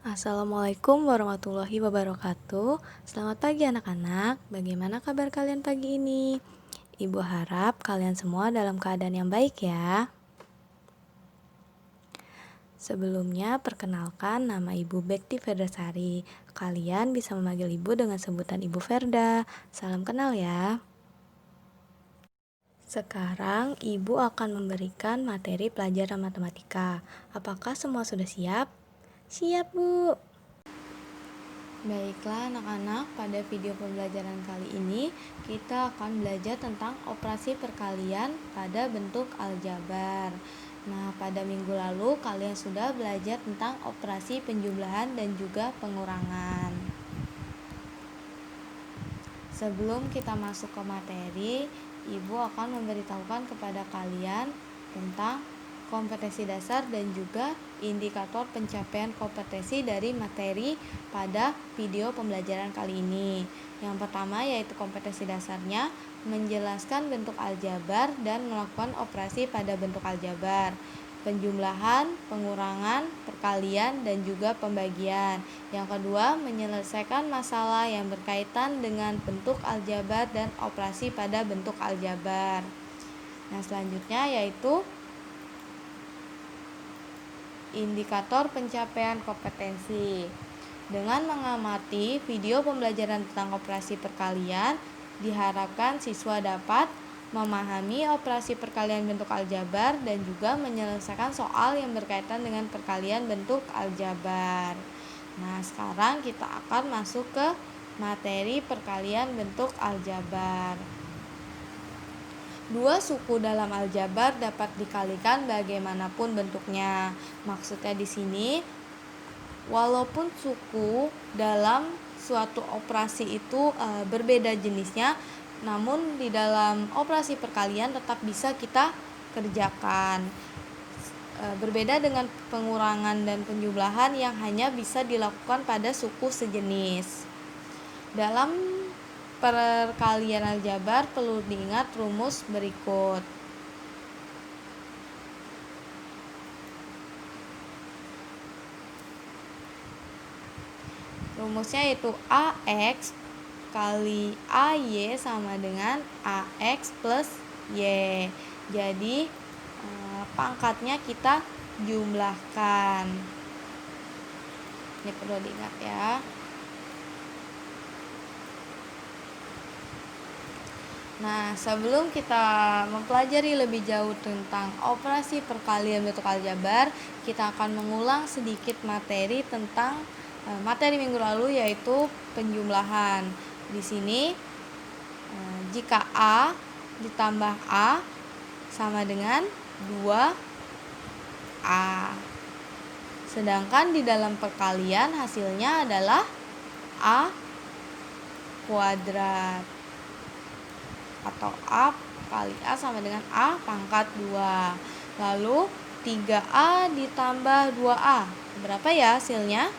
Assalamualaikum warahmatullahi wabarakatuh. Selamat pagi anak-anak. Bagaimana kabar kalian pagi ini? Ibu harap kalian semua dalam keadaan yang baik ya. Sebelumnya perkenalkan, nama Ibu Bekti Ferdasari. Kalian bisa memanggil Ibu dengan sebutan Ibu Ferda. Salam kenal ya. Sekarang Ibu akan memberikan materi pelajaran matematika. Apakah semua sudah siap? Siap, Bu. Baiklah anak-anak, pada video pembelajaran kali ini kita akan belajar tentang operasi perkalian pada bentuk aljabar. Nah, pada minggu lalu kalian sudah belajar tentang operasi penjumlahan dan juga pengurangan. Sebelum kita masuk ke materi, Ibu akan memberitahukan kepada kalian tentang kompetensi dasar dan juga indikator pencapaian kompetensi dari materi pada video pembelajaran kali ini. Yang pertama yaitu kompetensi dasarnya, menjelaskan bentuk aljabar dan melakukan operasi pada bentuk aljabar, penjumlahan, pengurangan, perkalian, dan juga pembagian. Yang kedua, menyelesaikan masalah yang berkaitan dengan bentuk aljabar dan operasi pada bentuk aljabar. Nah, selanjutnya yaitu indikator pencapaian kompetensi. Dengan mengamati video pembelajaran tentang operasi perkalian, diharapkan siswa dapat memahami operasi perkalian bentuk aljabar dan juga menyelesaikan soal yang berkaitan dengan perkalian bentuk aljabar. Nah, sekarang kita akan masuk ke materi perkalian bentuk aljabar. Dua suku dalam aljabar dapat dikalikan bagaimanapun bentuknya. Maksudnya di sini, walaupun suku dalam suatu operasi itu berbeda jenisnya, namun di dalam operasi perkalian tetap bisa kita kerjakan. Berbeda dengan pengurangan dan penjumlahan yang hanya bisa dilakukan pada suku sejenis. Dalam perkalian aljabar perlu diingat rumus berikut. Rumusnya yaitu AX kali AY sama dengan AX plus Y. Jadi pangkatnya kita jumlahkan. Ini perlu diingat ya. Nah, sebelum kita mempelajari lebih jauh tentang operasi perkalian bentuk aljabar, kita akan mengulang sedikit materi tentang materi minggu lalu yaitu penjumlahan. Di sini jika A ditambah A sama dengan 2A. Sedangkan di dalam perkalian hasilnya adalah A kuadrat atau A kali A sama dengan A pangkat 2. Lalu 3A ditambah 2A. Berapa ya hasilnya?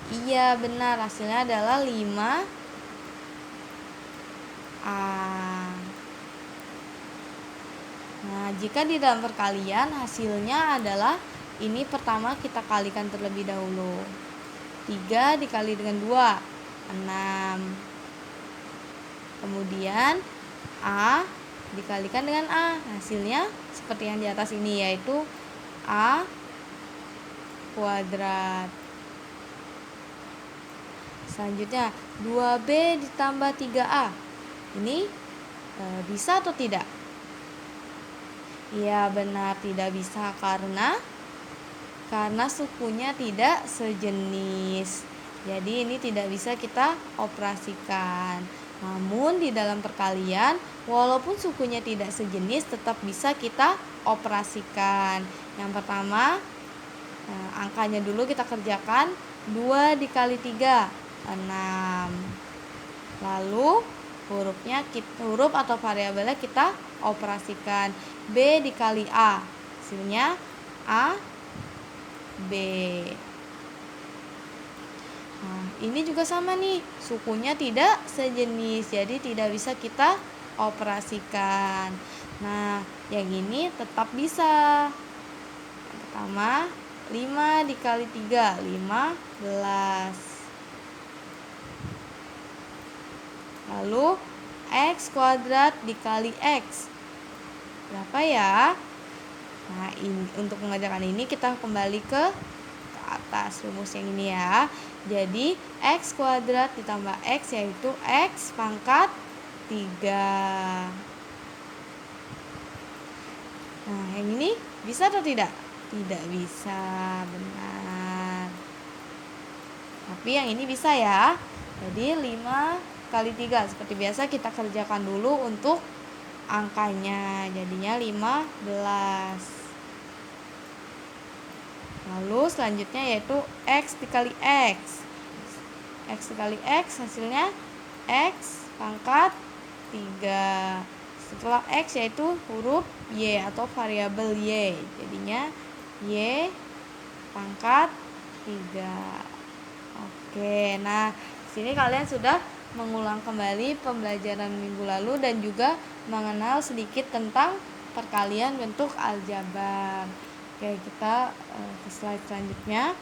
Iya, benar, hasilnya adalah 5A. Nah, jika di dalam perkalian hasilnya adalah ini pertama kita kalikan terlebih dahulu. 3 dikali dengan 2, 6. Kemudian A dikalikan dengan A, hasilnya seperti yang di atas ini yaitu A kuadrat. Selanjutnya 2B ditambah 3A. Ini bisa atau tidak? Iya, benar, tidak bisa karena sukunya tidak sejenis. Jadi ini tidak bisa kita operasikan. Namun di dalam perkalian, walaupun sukunya tidak sejenis, tetap bisa kita operasikan. Yang pertama, angkanya dulu kita kerjakan. 2 dikali 3, 6. Lalu huruf atau variabelnya kita operasikan. B dikali A, hasilnya A, B. Nah, ini juga sama nih, sukunya tidak sejenis, jadi tidak bisa kita operasikan. Nah, yang ini tetap bisa. Yang pertama 5 dikali 3, 15. Lalu X kuadrat dikali X. Berapa ya? Nah, ini untuk mengerjakan ini kita kembali ke atas rumus yang ini ya. Jadi X kuadrat ditambah X yaitu X pangkat 3. Nah, yang ini bisa atau tidak? Tidak bisa, benar. Tapi yang ini bisa ya. Jadi 5 kali 3. Seperti biasa kita kerjakan dulu untuk angkanya. Jadinya 15. Lalu selanjutnya yaitu X dikali X. X dikali X hasilnya X pangkat 3. Setelah X yaitu huruf Y atau variabel Y. Jadinya Y pangkat 3. Oke, nah sini kalian sudah mengulang kembali pembelajaran minggu lalu dan juga mengenal sedikit tentang perkalian bentuk aljabar. Oke, kita ke slide selanjutnya.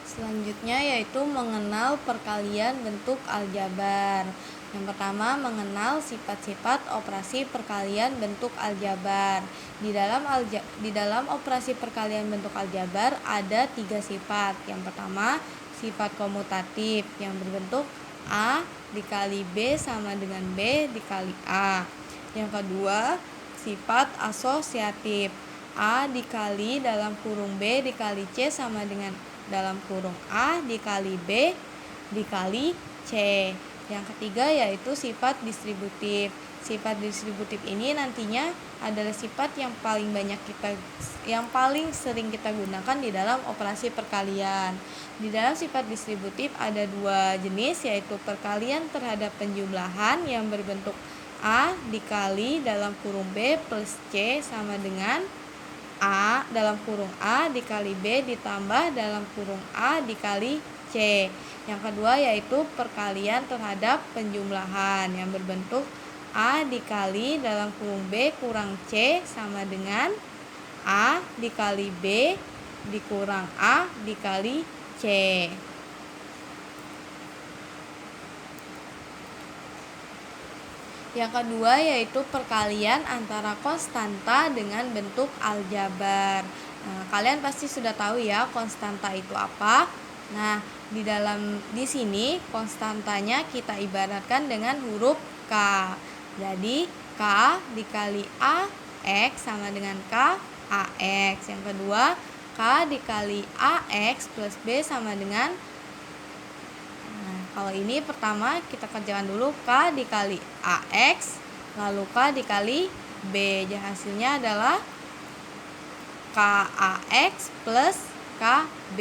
Selanjutnya yaitu mengenal perkalian bentuk aljabar. Yang pertama, mengenal sifat-sifat operasi perkalian bentuk aljabar. Di dalam operasi perkalian bentuk aljabar ada 3 sifat. Yang pertama, sifat komutatif yang berbentuk A dikali B sama dengan B dikali A. Yang kedua, sifat asosiatif A dikali dalam kurung B dikali C sama dengan dalam kurung A dikali B dikali C. Yang ketiga yaitu sifat distributif. Sifat distributif ini nantinya adalah sifat yang paling sering kita gunakan di dalam operasi perkalian. Di dalam sifat distributif ada 2 jenis, yaitu perkalian terhadap penjumlahan yang berbentuk A dikali dalam kurung B plus C sama dengan A dalam kurung A dikali B ditambah dalam kurung A dikali C. Yang kedua yaitu perkalian terhadap penjumlahan yang berbentuk A dikali dalam kurung B kurang C sama dengan A dikali B dikurang A dikali C. Yang kedua yaitu perkalian antara konstanta dengan bentuk aljabar. Nah, kalian pasti sudah tahu ya konstanta itu apa. Nah, di sini konstantanya kita ibaratkan dengan huruf K. Jadi K dikali A X sama dengan K AX. Yang kedua, K dikali AX plus B sama dengan, kalau ini pertama kita kerjakan dulu K dikali AX lalu K dikali B. Jadi hasilnya adalah KAX plus KB.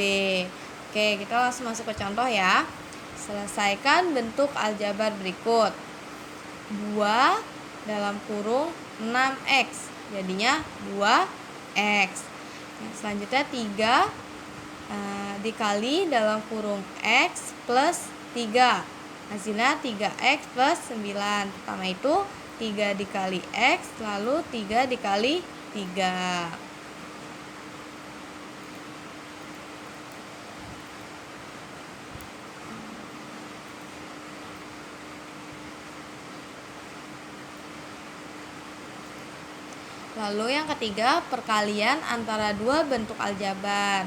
Oke, kita langsung masuk ke contoh ya. Selesaikan bentuk aljabar berikut. 2 dalam kurung 6X. Jadinya 2X. Selanjutnya 3 dikali dalam kurung X plus 3. Hasilnya 3X plus 9. Pertama itu 3 dikali X lalu 3 dikali 3. Lalu yang ketiga, perkalian antara 2 bentuk aljabar.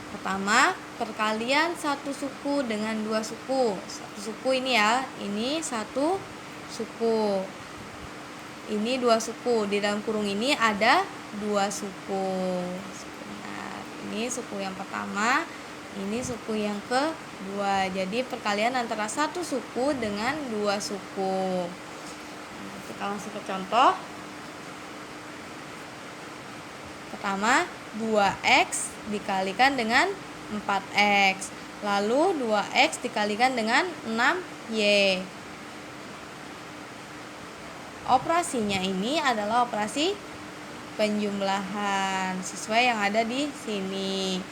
Pertama, perkalian satu suku dengan 2 suku. Satu suku ini ya, ini satu suku. Ini 2 suku. Di dalam kurung ini ada 2 suku. Nah, ini suku yang pertama, ini suku yang kedua. Jadi perkalian antara satu suku dengan 2 suku. Nah, kita langsung ke contoh. Pertama, 2X dikalikan dengan 4X. Lalu 2X dikalikan dengan 6Y. Operasinya ini adalah operasi penjumlahan sesuai yang ada di sini.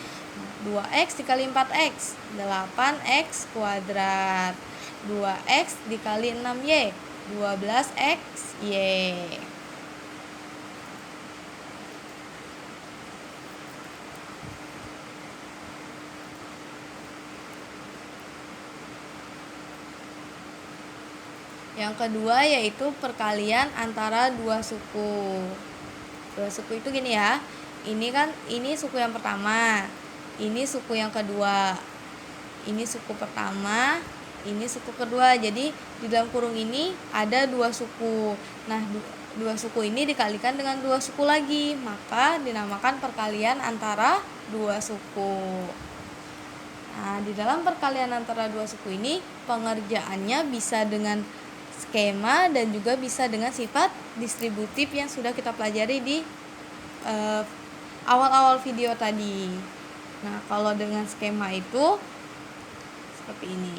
2X dikali 4X, 8X kuadrat. 2X dikali 6Y, 12XY. Yang kedua yaitu perkalian antara dua suku. Dua suku itu gini ya. Ini suku yang pertama, ini suku yang kedua. Ini suku pertama, ini suku kedua. Jadi di dalam kurung ini ada dua suku. Nah, dua suku ini dikalikan dengan dua suku lagi, maka dinamakan perkalian antara dua suku. Nah, di dalam perkalian antara dua suku ini pengerjaannya bisa dengan skema dan juga bisa dengan sifat distributif yang sudah kita pelajari di awal-awal video tadi. Nah, kalau dengan skema itu seperti ini.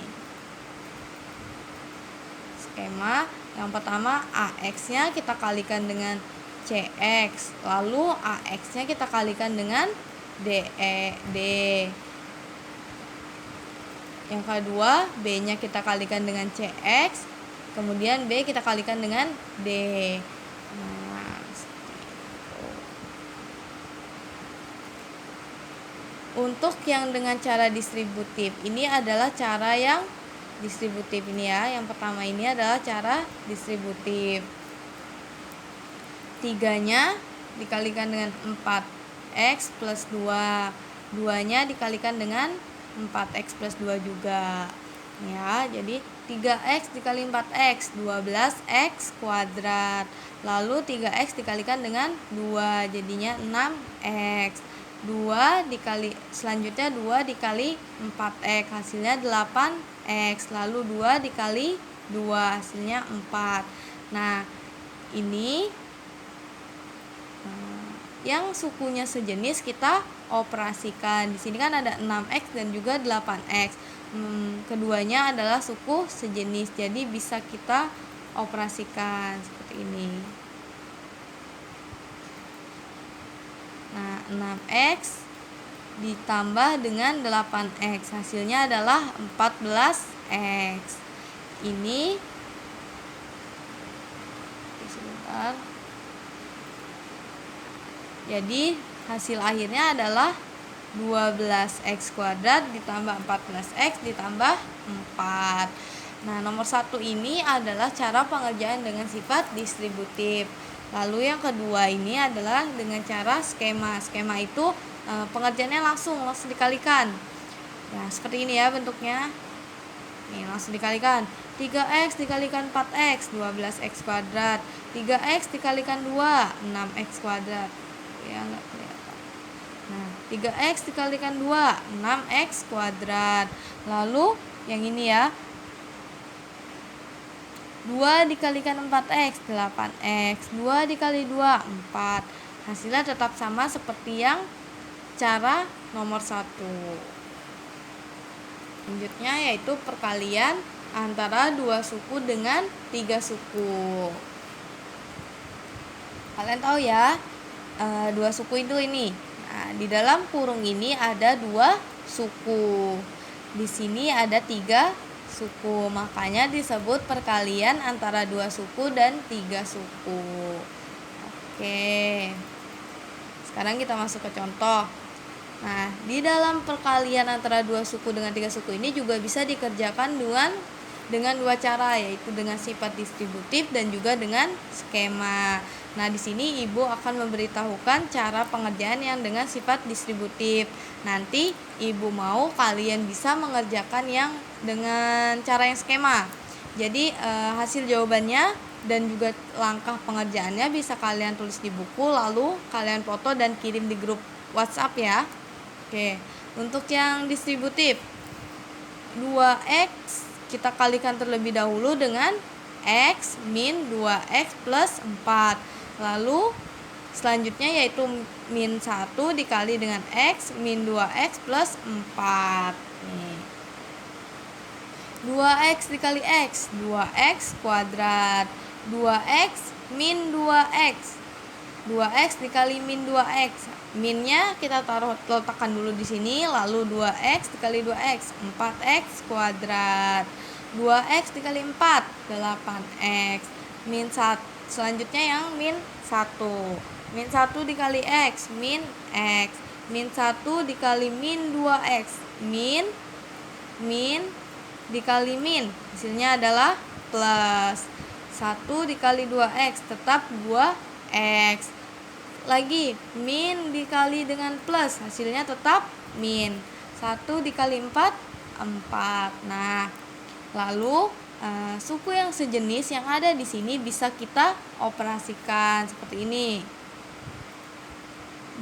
Skema yang pertama, AX-nya kita kalikan dengan CX, lalu AX-nya kita kalikan dengan D. Yang kedua, B-nya kita kalikan dengan CX, kemudian B kita kalikan dengan D. Nah, untuk yang dengan cara distributif, ini adalah cara yang distributif ini ya. Yang pertama ini adalah cara distributif. 3-nya dikalikan dengan 4X plus 2. 2-nya dikalikan dengan 4X plus 2 juga. Ya, jadi 3X dikali 4X, 12X kuadrat. Lalu 3X dikalikan dengan 2, jadinya 6X. 2 dikali 4X, hasilnya 8X. Lalu 2 dikali 2, hasilnya 4. Nah, ini yang sukunya sejenis kita operasikan. Di sini kan ada 6X dan juga 8X. Keduanya adalah suku sejenis, jadi bisa kita operasikan seperti ini. Nah, 6X ditambah dengan 8X, hasilnya adalah 14X. Ini sebentar. Jadi hasil akhirnya adalah 12X kuadrat ditambah 14X ditambah 4. Nah, nomor 1 ini adalah cara pengerjaan dengan sifat distributif. Lalu yang kedua ini adalah dengan cara skema. Skema itu pengerjaannya langsung dikalikan. Ya, seperti ini ya bentuknya. Nih, langsung dikalikan. 3X dikalikan 4X, 12X kuadrat. 3X dikalikan 2, 6X kuadrat. Ya, enggak kelihatan. Nah, 3X dikalikan 2, 6X kuadrat. Lalu yang ini ya, 2 dikalikan 4X, 8X. 2 dikali 2, 4. Hasilnya tetap sama seperti yang cara nomor 1. Selanjutnya yaitu perkalian antara 2 suku dengan 3 suku. Kalian tahu ya, 2 suku itu ini. Nah, di dalam kurung ini ada 2 suku. Di sini ada 3 suku, makanya disebut perkalian antara 2 suku dan 3 suku. Oke. Sekarang kita masuk ke contoh. Nah, di dalam perkalian antara 2 suku dengan 3 suku ini juga bisa dikerjakan dengan 2 cara, yaitu dengan sifat distributif dan juga dengan skema. Nah, di sini Ibu akan memberitahukan cara pengerjaan yang dengan sifat distributif. Nanti Ibu mau kalian bisa mengerjakan yang dengan cara yang skema. Jadi hasil jawabannya dan juga langkah pengerjaannya bisa kalian tulis di buku, lalu kalian foto dan kirim di grup WhatsApp ya. Oke, untuk yang distributif, 2X kita kalikan terlebih dahulu dengan X min 2X plus 4. Lalu selanjutnya yaitu min 1 dikali dengan X min 2X plus 4. Nih. 2X dikali X, 2X kuadrat. 2X min 2X, 2X dikali min 2X. Minnya kita letakkan dulu di sini, lalu 2X dikali 2X, 4X kuadrat. 2X dikali 4, 8X. Min 1, selanjutnya yang min 1. Min 1 dikali X, min X. Min 1 dikali min 2X, min dikali min, hasilnya adalah plus. 1 dikali 2x tetap 2x. Lagi, min dikali dengan plus, hasilnya tetap min. 1 dikali 4, 4. Nah, lalu suku yang sejenis yang ada di sini bisa kita operasikan seperti ini.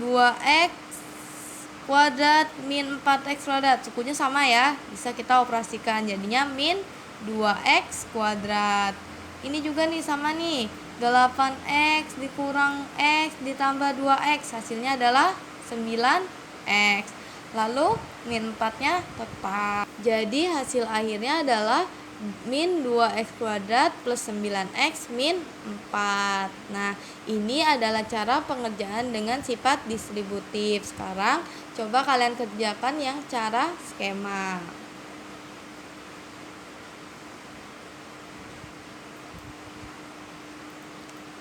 2x kuadrat min 4x kuadrat, sukunya sama ya, bisa kita operasikan, jadinya min 2x kuadrat. Ini juga nih sama nih, 8x dikurang x ditambah 2x, hasilnya adalah 9x. Lalu min 4-nya tetap. Jadi hasil akhirnya adalah min 2x kuadrat plus 9x min 4. Nah, ini adalah cara pengerjaan dengan sifat distributif. Sekarang coba kalian kerjakan yang cara skema.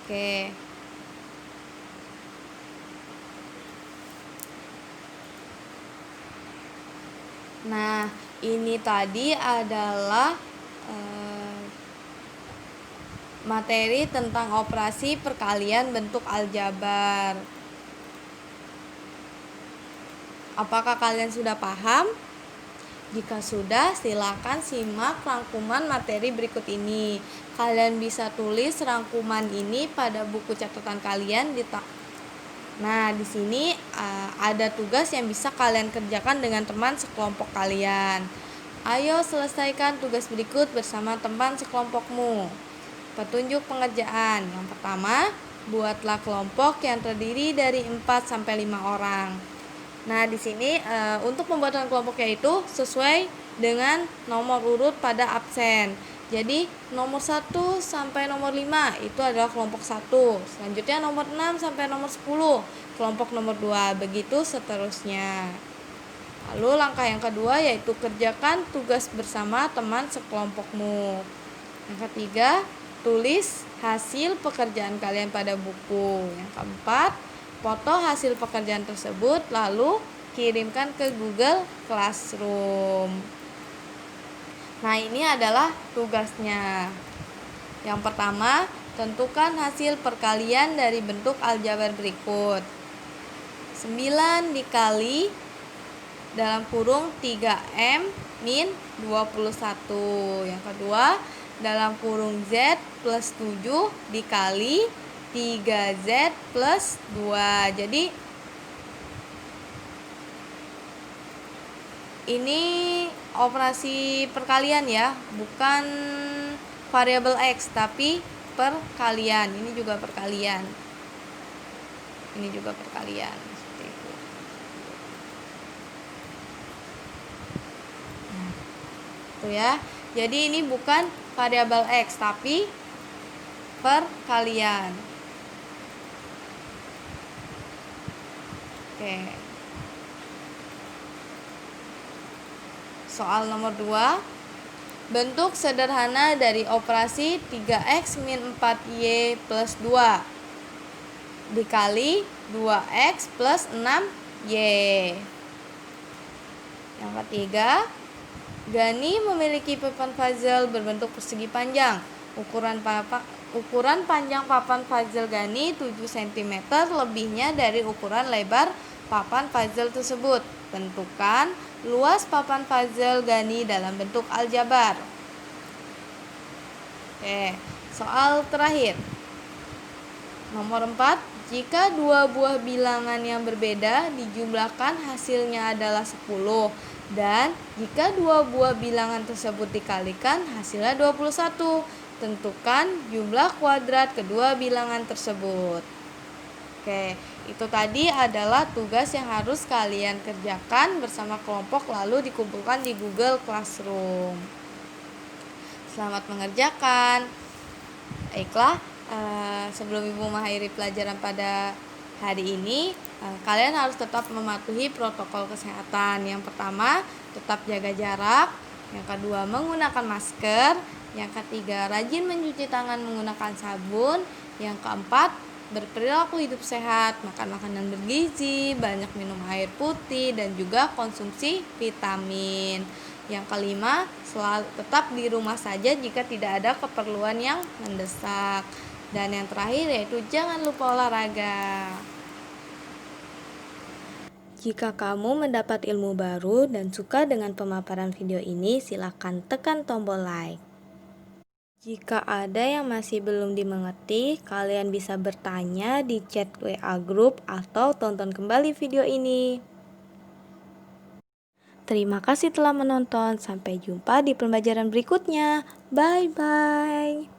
Oke. Nah, ini tadi adalah materi tentang operasi perkalian bentuk aljabar. Apakah kalian sudah paham? Jika sudah, silakan simak rangkuman materi berikut ini. Kalian bisa tulis rangkuman ini pada buku catatan kalian Nah, di sini ada tugas yang bisa kalian kerjakan dengan teman sekelompok kalian. Ayo selesaikan tugas berikut bersama teman sekelompokmu. Petunjuk pengerjaan. Yang pertama, buatlah kelompok yang terdiri dari 4 sampai 5 orang. Nah, di sini untuk pembuatan kelompoknya itu sesuai dengan nomor urut pada absen. Jadi nomor 1 sampai nomor 5 itu adalah kelompok 1. Selanjutnya nomor 6 sampai nomor 10 kelompok nomor 2. Begitu seterusnya. Lalu langkah yang kedua yaitu kerjakan tugas bersama teman sekelompokmu. Yang ketiga, tulis hasil pekerjaan kalian pada buku. Yang keempat, foto hasil pekerjaan tersebut lalu kirimkan ke Google Classroom. Nah, ini adalah tugasnya. Yang pertama, tentukan hasil perkalian dari bentuk aljabar berikut. 9 dikali dalam kurung 3M min 21. Yang kedua, dalam kurung Z plus 7 dikali 3Z plus 2. Jadi ini operasi perkalian ya, bukan variabel X tapi perkalian. Ini juga perkalian. Ini juga perkalian seperti itu. Nah, itu ya. Jadi ini bukan variabel X tapi perkalian. Oke. Soal nomor 2. Bentuk sederhana dari operasi 3x min 4y plus 2 dikali 2x plus 6y. Yang ketiga, Gani memiliki papan puzzle berbentuk persegi panjang. Ukuran panjang papan puzzle Gani 7 cm, lebihnya dari ukuran lebar papan puzzle tersebut. Tentukan luas papan puzzle Gani dalam bentuk aljabar. Oke, soal terakhir. Nomor 4, jika dua buah bilangan yang berbeda dijumlahkan hasilnya adalah 10 dan jika dua buah bilangan tersebut dikalikan hasilnya 21. Tentukan jumlah kuadrat kedua bilangan tersebut. Oke, itu tadi adalah tugas yang harus kalian kerjakan bersama kelompok lalu dikumpulkan di Google Classroom. Selamat mengerjakan. Baiklah, sebelum Ibu mengakhiri pelajaran pada hari ini, kalian harus tetap mematuhi protokol kesehatan. Yang pertama, tetap jaga jarak. Yang kedua, menggunakan masker. Yang ketiga, rajin mencuci tangan menggunakan sabun. Yang keempat, berperilaku hidup sehat, makan makanan bergizi, banyak minum air putih, dan juga konsumsi vitamin. Yang kelima, selalu tetap di rumah saja jika tidak ada keperluan yang mendesak. Dan yang terakhir yaitu jangan lupa olahraga. Jika kamu mendapat ilmu baru dan suka dengan pemaparan video ini, silakan tekan tombol like. Jika ada yang masih belum dimengerti, kalian bisa bertanya di chat WA grup atau tonton kembali video ini. Terima kasih telah menonton, sampai jumpa di pembelajaran berikutnya. Bye-bye.